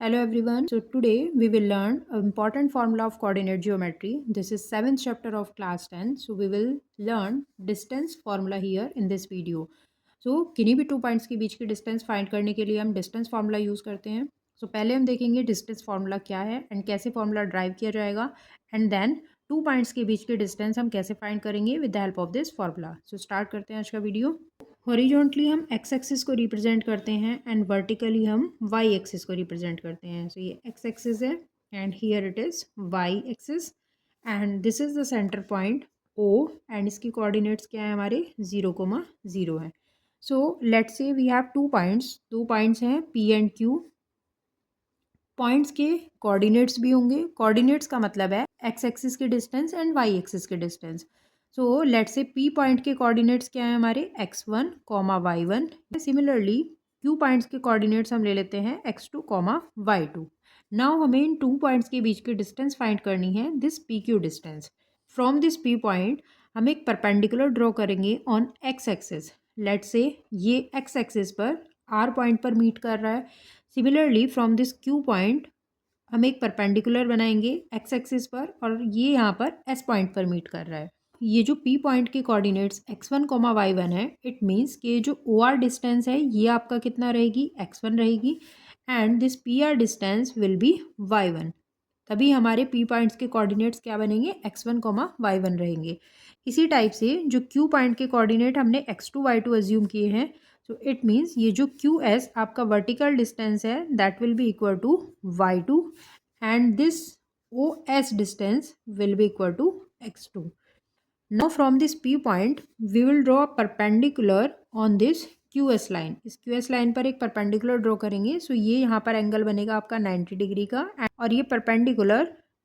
Hello everyone. So today we will learn an important formula of coordinate geometry. This is 7th chapter of class 10. So we will learn distance formula here in this video. So किन्हीं भी 2 points के बीच की distance find करने के लिए हम distance formula use करते हैं. सो पहले हम देखेंगे डिस्टेंस फार्मूला क्या है एंड कैसे फार्मूला ड्राइव किया जाएगा एंड देन 2 पॉइंट्स के बीच की डिस्टेंस हम कैसे फाइंड करेंगे with the help of this formula. So start करते हैं आज का वीडियो. हॉरिजॉन्टली हम एक्स एक्सिस को रिप्रेजेंट करते हैं एंड वर्टिकली हम वाई एक्सिस को रिप्रेजेंट करते हैं. सो ये एक्स एक्सिस है and here it is y axis and this is the centre point O and इसकी कोऑर्डिनेट्स क्या है हमारे 0,0 है. So let's say we have 2 points. 2 points हैं पी एंड क्यू. पॉइंट्स के कोऑर्डिनेट्स भी होंगे. कोऑर्डिनेट्स का मतलब है एक्स एक्सिस की डिस्टेंस एंड वाई एक्सिस की डिस्टेंस. सो लेट्स से पी पॉइंट के कोऑर्डिनेट्स क्या है हमारे x1, y1. Similarly Q points के कोऑर्डिनेट्स हम ले लेते हैं x2, y2. नाउ हमें इन 2 पॉइंट्स के बीच की डिस्टेंस फाइंड करनी है this P Q distance. From this P point हम एक परपेंडिकुलर ड्रॉ करेंगे on x axis. Let's say ये एक्स एक्सिस पर आर पॉइंट पर मीट कर रहा है. Similarly from this Q point हम एक परपेंडिकुलर बनाएंगे एक्स एक्सिस पर और ये यहाँ पर एस पॉइंट पर मीट कर रहा है. ये जो पी पॉइंट के कोऑर्डिनेट्स x1, y1 है, इट मीन्स कि जो ओ आर डिस्टेंस है ये आपका कितना रहेगी x1 रहेगी and this P R distance will B y1. तभी हमारे पी पॉइंट्स के कोऑर्डिनेट्स क्या बनेंगे x1, y1 रहेंगे. इसी टाइप से जो क्यू पॉइंट के कोऑर्डिनेट हमने x2, y2 अज्यूम किए हैं. सो इट मीन्स ये जो क्यू एस आपका वर्टिकल डिस्टेंस है that will be equal to y2 and this O S distance will be equal to x2. Now from this P point we will draw a perpendicular on this QS line. इस QS line पर एक perpendicular draw करेंगे. सो ये यहाँ पर angle बनेगा आपका 90 degree का और ये perpendicular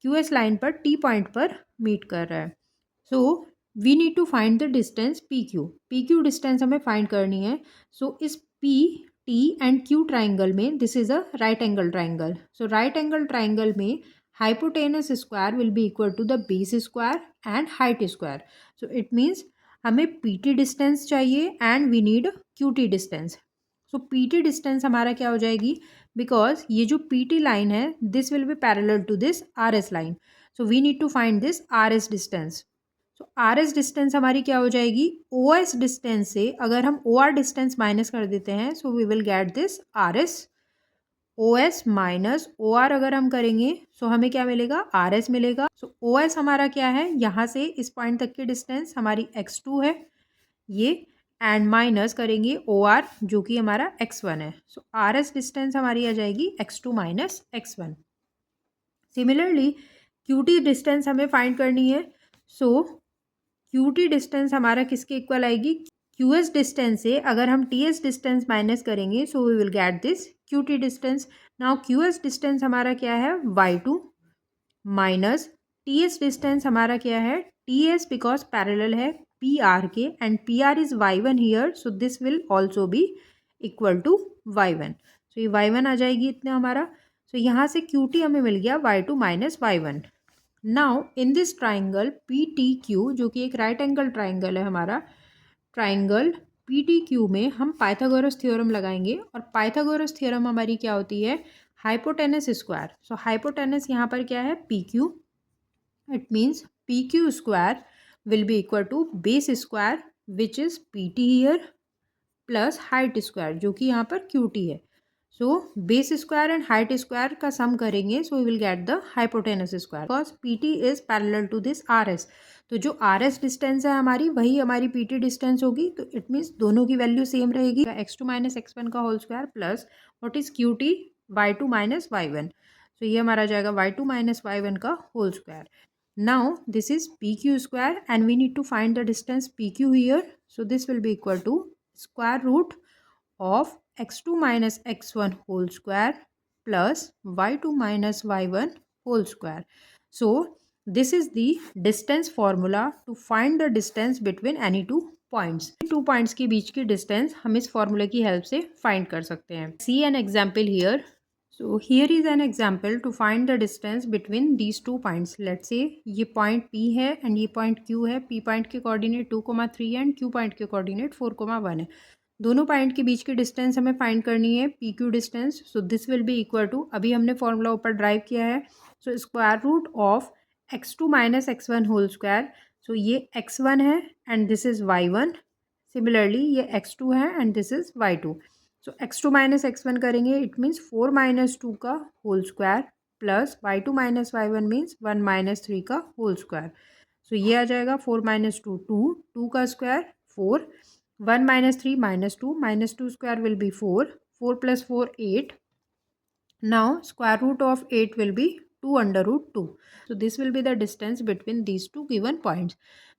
QS line पर T पॉइंट पर मीट कर रहा है. So we need to find the distance P Q distance हमें फाइंड करनी है. सो इस P T and Q triangle में this is a right angle triangle. So right angle triangle में hypotenuse square will be equal to the base square and height square. So it means हमें P T distance चाहिए and we need Q T distance. So P T distance हमारा क्या हो जाएगी because ये जो P T line है this will be parallel to this R S line. So we need to find this R S distance. So R S distance हमारी क्या हो जाएगी ओ एस डिस्टेंस से अगर हम ओ आर डिस्टेंस माइनस कर देते हैं so we will get this R S. O S minus O R अगर हम करेंगे सो हमें क्या मिलेगा आर एस मिलेगा. सो ओ एस हमारा क्या है यहाँ से इस पॉइंट तक की डिस्टेंस हमारी x2 है ये एंड माइनस करेंगे ओ आर जो कि हमारा x1 है. सो आर एस डिस्टेंस हमारी आ जाएगी x2 minus x1. Similarly Q T distance हमें फाइंड करनी है. सो क्यू टी डिस्टेंस हमारा किसके इक्वल आएगी क्यू एस डिस्टेंस से अगर हम टी एस डिस्टेंस माइनस करेंगे so we will get this Q T distance. Now Q S distance हमारा क्या है y2 minus T S distance हमारा क्या है टी एस बिकॉज पैरेलल है पी आर के and P R is y1 here so this will also be equal to y1. सो ये y1 आ जाएगी इतना हमारा. सो यहाँ से क्यू टी हमें मिल गया y2 minus y1. Now in this triangle P T Q जो कि एक राइट एंगल ट्राइंगल है हमारा ट्राइंगल पी टी क्यू में हम पाइथागोरस थ्योरम लगाएंगे और पाइथागोरस थ्योरम हमारी क्या होती है हाइपोटेनस स्क्वायर. सो हाइपोटेनस यहाँ पर क्या है P Q. It means P Q square will be equal to base square which is P T here plus height square जो कि यहाँ पर क्यू टी है. So base square and height square का सम करेंगे so we will get the hypotenuse square because P T is parallel to this R S. तो जो are S distance है हमारी वही हमारी पी टी डिस्टेंस होगी. तो इट मीन्स दोनों की वैल्यू सेम रहेगी x2 माइनस x1 का whole square plus what is Q T y2 minus y1. सो ये हमारा जाएगा y2 माइनस y1 का whole square. Now this is P Q square and we need to find the distance P Q here. So this will be equal to square root of x2 minus x1 whole square plus y2 minus y1 whole square. So this is the distance formula to find the distance between any two points. 2 points के बीच की distance हम इस फॉर्मूले की help से find कर सकते हैं. See an example here. So here is an example to find the distance between these 2 points. Let's say ये पॉइंट P है एंड ये पॉइंट Q है. P पॉइंट के कोऑर्डिनेट 2, 3 एंड Q पॉइंट के कोऑर्डिनेट 4, 1 है. दोनों पॉइंट के बीच की डिस्टेंस हमें फाइंड करनी है, P Q distance. So this will be equal to, अभी हमने फॉर्मूला ऊपर ड्राइव किया है, so square root of x2 minus x1 whole square. So ये x1 है and this is y1। Similarly ये x2 है and this is y2। So x2 minus x1 करेंगे, इट मीन्स 4 माइनस 2 का whole square plus y2 minus y1 means 1 minus 3 का whole square. So ये आ जाएगा 4 minus 2 2, 2 का square 4, 1 minus 3 minus 2 square will be 4, 4 plus 4 8. Now square root of 8 will be 2 under root 2. So this will be the distance between these two given points.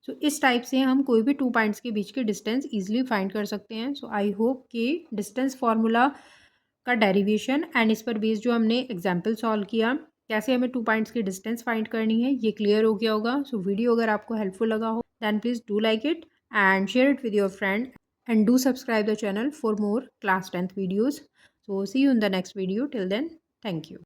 So इस type से हम कोई भी two points के बीच की distance easily find कर सकते हैं। सो आई होप कि डिस्टेंस फार्मूला का डेरिवेशन एंड इस पर बेस्ड जो हमने एग्जाम्पल सॉल्व किया, कैसे हमें टू पॉइंट्स की डिस्टेंस फाइंड करनी है, ये क्लियर हो गया होगा। सो वीडियो अगर आपको हेल्पफुल लगा हो then please do like it and share it with your friend, and do subscribe the channel for more class 10th videos. So see you in the next video. Till then, thank you.